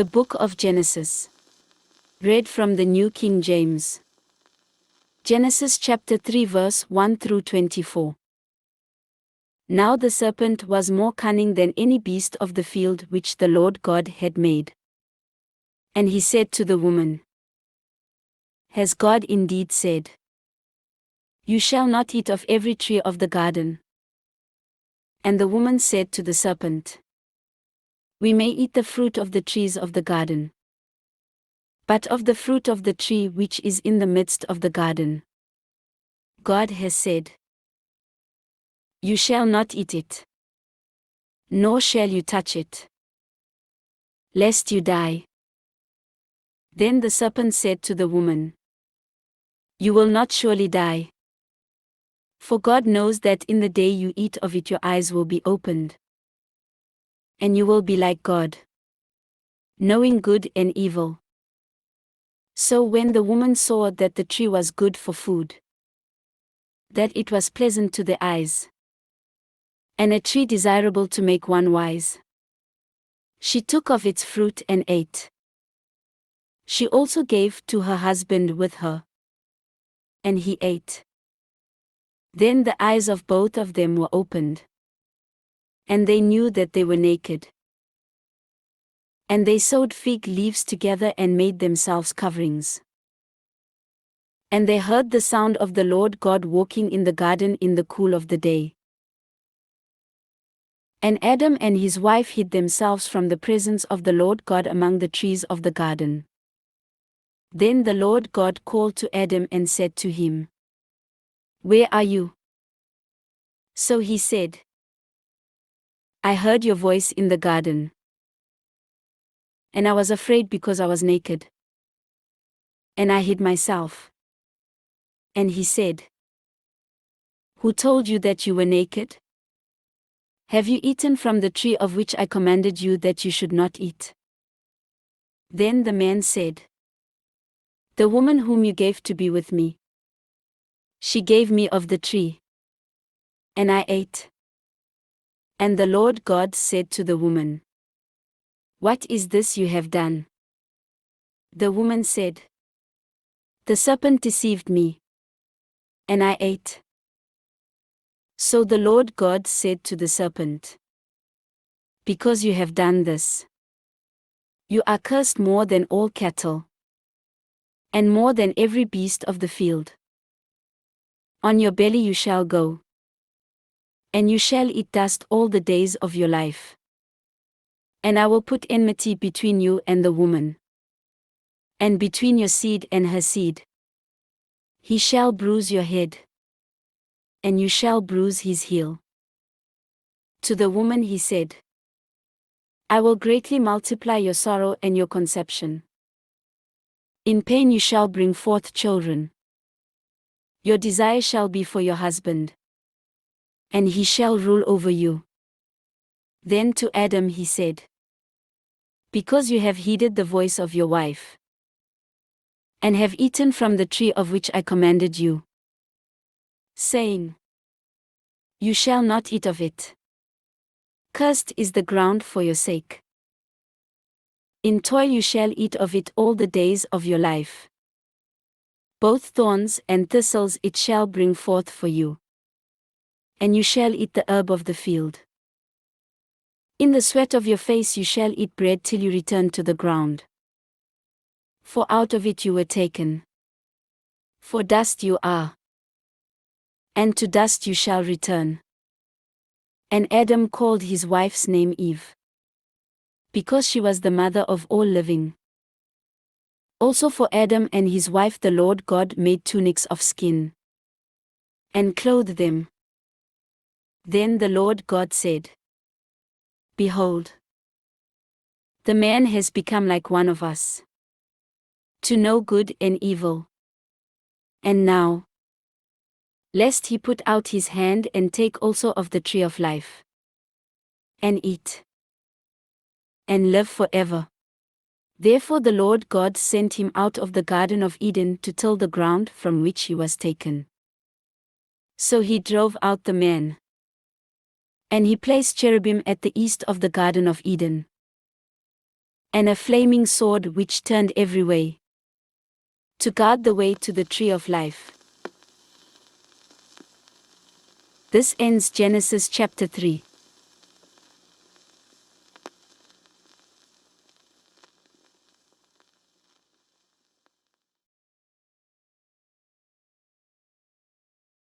The Book of Genesis. Read from the New King James. Genesis chapter 3 verse 1 through 24. Now the serpent was more cunning than any beast of the field which the Lord God had made. And he said to the woman, Has God indeed said, You shall not eat of every tree of the garden? And the woman said to the serpent, We may eat the fruit of the trees of the garden. But of the fruit of the tree which is in the midst of the garden, God has said, You shall not eat it, nor shall you touch it, lest you die. Then the serpent said to the woman, You will not surely die. For God knows that in the day you eat of it your eyes will be opened, and you will be like God, knowing good and evil. So when the woman saw that the tree was good for food, that it was pleasant to the eyes, and a tree desirable to make one wise, she took of its fruit and ate. She also gave to her husband with her, and he ate. Then the eyes of both of them were opened, and they knew that they were naked. And they sewed fig leaves together and made themselves coverings. And they heard the sound of the Lord God walking in the garden in the cool of the day. And Adam and his wife hid themselves from the presence of the Lord God among the trees of the garden. Then the Lord God called to Adam and said to him, Where are you? So he said, I heard your voice in the garden, and I was afraid because I was naked, and I hid myself. And he said, Who told you that you were naked? Have you eaten from the tree of which I commanded you that you should not eat? Then the man said, The woman whom you gave to be with me, she gave me of the tree, and I ate. And the Lord God said to the woman, What is this you have done? The woman said, The serpent deceived me, and I ate. So the Lord God said to the serpent, Because you have done this, you are cursed more than all cattle, and more than every beast of the field. On your belly you shall go, and you shall eat dust all the days of your life. And I will put enmity between you and the woman, and between your seed and her seed. He shall bruise your head, and you shall bruise his heel. To the woman he said, I will greatly multiply your sorrow and your conception. In pain you shall bring forth children. Your desire shall be for your husband, and he shall rule over you. Then to Adam he said, Because you have heeded the voice of your wife, and have eaten from the tree of which I commanded you, saying, You shall not eat of it. Cursed is the ground for your sake. In toil you shall eat of it all the days of your life. Both thorns and thistles it shall bring forth for you, and you shall eat the herb of the field. In the sweat of your face you shall eat bread till you return to the ground. For out of it you were taken. For dust you are, and to dust you shall return. And Adam called his wife's name Eve, because she was the mother of all living. Also for Adam and his wife the Lord God made tunics of skin, and clothed them. Then the Lord God said, Behold, the man has become like one of us, to know good and evil. And now, lest he put out his hand and take also of the tree of life, and eat, and live forever. Therefore the Lord God sent him out of the Garden of Eden to till the ground from which he was taken. So he drove out the man, and he placed cherubim at the east of the Garden of Eden. and a flaming sword which turned every way, to guard the way to the tree of life. This ends Genesis chapter 3.